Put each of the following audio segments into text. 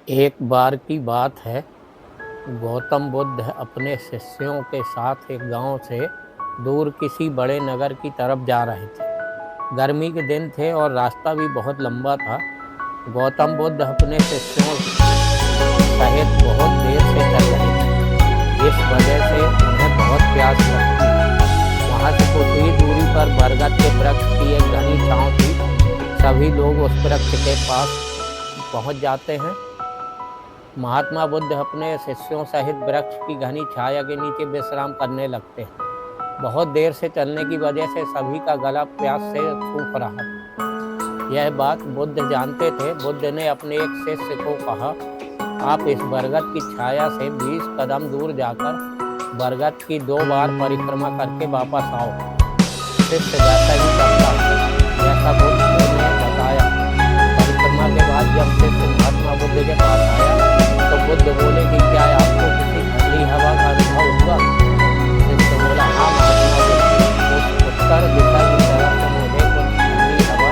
एक बार की बात है, गौतम बुद्ध अपने शिष्यों के साथ एक गांव से दूर किसी बड़े नगर की तरफ जा रहे थे। गर्मी के दिन थे और रास्ता भी बहुत लंबा था। गौतम बुद्ध अपने शिष्यों सहित बहुत देर से चल रहे थे, इस वजह से उन्हें बहुत प्यास लगती थी। वहाँ से कुछ ही दूरी पर बरगद के वृक्ष की एक घनी छांव थी। सभी लोग उस वृक्ष के पास पहुँच जाते हैं। महात्मा बुद्ध अपने शिष्यों सहित वृक्ष की घनी छाया के नीचे विश्राम करने लगते हैं। बहुत देर से चलने की वजह से सभी का गला प्यास से सूख रहा था। यह बात बुद्ध जानते थे। बुद्ध ने अपने एक शिष्य को कहा, आप इस बरगद की छाया से 20 कदम दूर जाकर बरगद की 2 बार परिक्रमा करके वापस आओ। शिष्य वैसा ही करता, जैसा बुद्ध ने बताया। परिक्रमा के बाद जब शिष्य महात्मा बुद्ध के पास आया तो बुद्ध बोले कि क्या आपको किसी ठंडी हवा का अनुभव हुआ? शिष्य बोला, हाँ महात्मा बुद्ध। उत्तर दिशा की तरफ से मुझे कुछ ठंडी हवा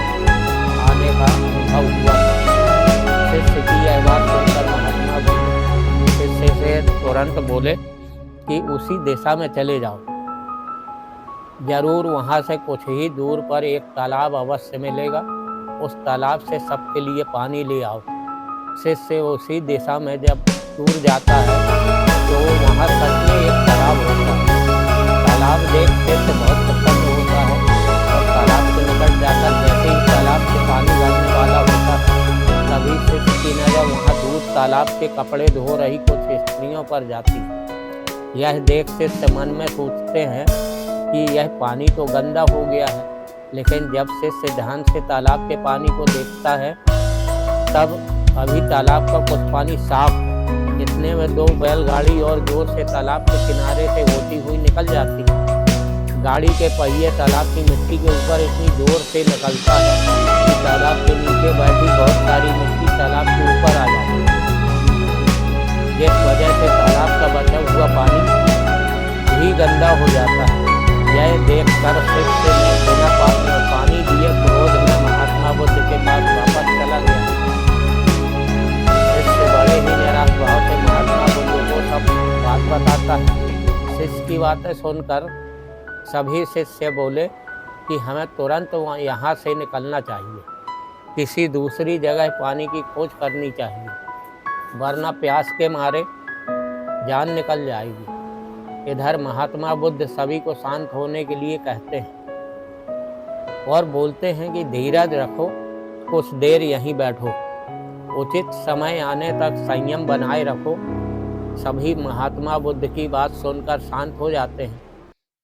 आने का अनुभव हुआ। शिष्य की यह बात सुनकर महात्मा बुद्ध शिष्य से तुरंत बोले कि उसी दिशा में चले जाओ। जरूर वहां से कुछ ही दूर पर एक तालाब अवश्य मिलेगा। उस तालाब से सबके लिए पानी ले आओ। शिष्य उसी दिशा में जब दूर जाता है तो वहाँ सच में एक तालाब होता है। तालाब देख शिष्य बहुत प्रसन्न होता है और तालाब के निकट जाकर जैसे ही तालाब से पानी भरने वाला होता है तभी शिष्य की नजर वहाँ दूर तालाब के कपड़े धो रही कुछ स्त्रियों पर जाती है। यह देख शिष्य मन में सोचते हैं कि यह पानी तो गंदा हो गया है। लेकिन जब शिष्य ध्यान से तालाब के पानी को देखता है तब अभी तालाब का कुछ पानी साफ है। इतने में 2 बैलगाड़ी और जोर से तालाब के किनारे से होती हुई निकल जाती है। गाड़ी के पहिए तालाब की मिट्टी के ऊपर इतनी जोर से निकलता है कि तालाब के नीचे बैठी बहुत सारी मिट्टी तालाब के ऊपर आ जाती है, जिस वजह से तालाब का बचा हुआ पानी भी गंदा हो जाता है। यह देखकर शिष्य ने बिना पानी दिए क्रोध में महात्मा बुद्ध के पास वापस चला गया। शिष्य बड़े ही निराश भाव से महात्मा बुद्ध को सब बात बताता है। शिष्य की बातें सुनकर सभी शिष्य बोले कि हमें तुरंत यहाँ से निकलना चाहिए, किसी दूसरी जगह पानी की खोज करनी चाहिए, वरना प्यास के मारे जान निकल जाएगी। इधर महात्मा बुद्ध सभी को शांत होने के लिए कहते हैं और बोलते हैं कि धीरज रखो, कुछ देर यहीं बैठो, उचित समय आने तक संयम बनाए रखो। सभी महात्मा बुद्ध की बात सुनकर शांत हो जाते हैं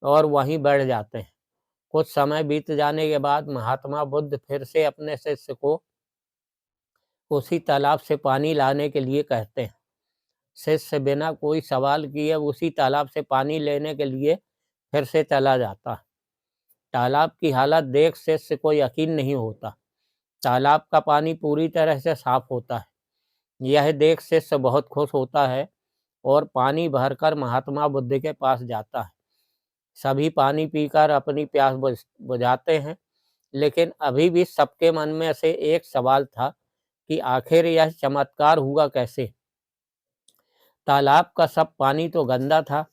और वहीं बैठ जाते हैं। कुछ समय बीत जाने के बाद महात्मा बुद्ध फिर से अपने शिष्य को उसी तालाब से पानी लाने के लिए कहते हैं। शिष्य बिना कोई सवाल किए उसी तालाब से पानी लेने के लिए फिर से चला जाता है। तालाब की हालत देख शिष्य को यकीन नहीं होता। तालाब का पानी पूरी तरह से साफ होता है। यह देख शिष्य बहुत खुश होता है और पानी भरकर महात्मा बुद्ध के पास जाता है। सभी पानी पीकर अपनी प्यास बुझाते हैं, लेकिन अभी भी सबके मन में से एक सवाल था कि आखिर यह चमत्कार हुआ कैसे। तालाब का सब पानी तो गंदा था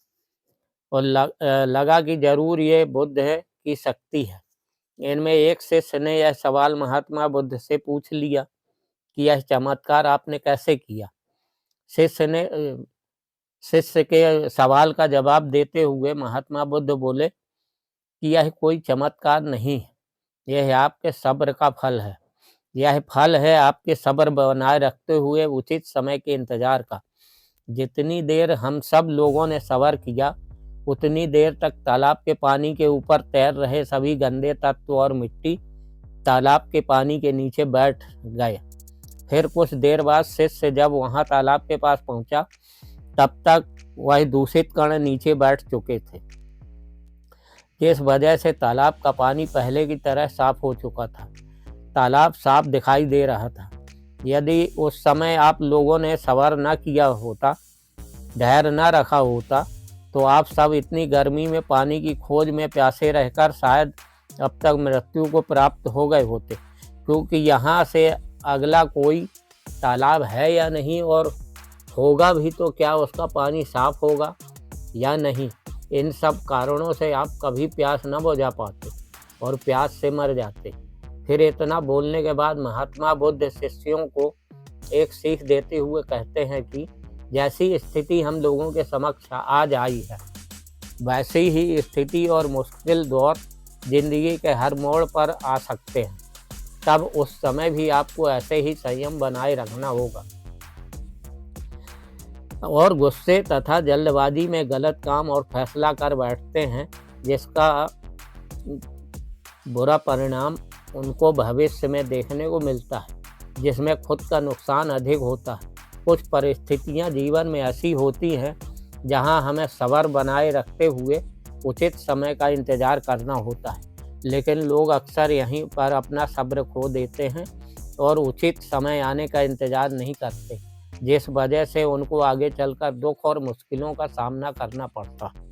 और लगा कि जरूर ये बुद्ध की शक्ति है। इनमें एक शिष्य ने यह सवाल महात्मा बुद्ध से पूछ लिया कि यह चमत्कार आपने कैसे किया। शिष्य के सवाल का जवाब देते हुए महात्मा बुद्ध बोले कि यह कोई चमत्कार नहीं है, यह आपके सब्र का फल है। यह फल है आपके सब्र बनाए रखते हुए उचित समय के इंतजार का। जितनी देर हम सब लोगों ने सब्र किया उतनी देर तक तालाब के पानी के ऊपर तैर रहे सभी गंदे तत्व और मिट्टी तालाब के पानी के नीचे बैठ गए। फिर कुछ देर बाद शिष्य जब वहां तालाब के पास पहुंचा तब तक वह दूषित कण नीचे बैठ चुके थे, जिस वजह से तालाब का पानी पहले की तरह साफ हो चुका था। तालाब साफ दिखाई दे रहा था। यदि उस समय आप लोगों ने सब्र न किया होता, धैर्य न रखा होता, तो आप सब इतनी गर्मी में पानी की खोज में प्यासे रहकर शायद अब तक मृत्यु को प्राप्त हो गए होते, क्योंकि यहाँ से अगला कोई तालाब है या नहीं, और होगा भी तो क्या उसका पानी साफ होगा या नहीं। इन सब कारणों से आप कभी प्यास न बुझा पाते और प्यास से मर जाते। फिर इतना बोलने के बाद महात्मा बुद्ध शिष्यों को एक सीख देते हुए कहते हैं कि जैसी स्थिति हम लोगों के समक्ष आज आई है, वैसी ही स्थिति और मुश्किल दौर जिंदगी के हर मोड़ पर आ सकते हैं। तब उस समय भी आपको ऐसे ही संयम बनाए रखना होगा और गुस्से तथा जल्दबाजी में गलत काम और फैसला कर बैठते हैं, जिसका बुरा परिणाम उनको भविष्य में देखने को मिलता है, जिसमें खुद का नुकसान अधिक होता है। कुछ परिस्थितियां जीवन में ऐसी होती हैं जहां हमें सब्र बनाए रखते हुए उचित समय का इंतज़ार करना होता है, लेकिन लोग अक्सर यहीं पर अपना सब्र खो देते हैं और उचित समय आने का इंतज़ार नहीं करते, जिस वजह से उनको आगे चलकर दुख और मुश्किलों का सामना करना पड़ता है।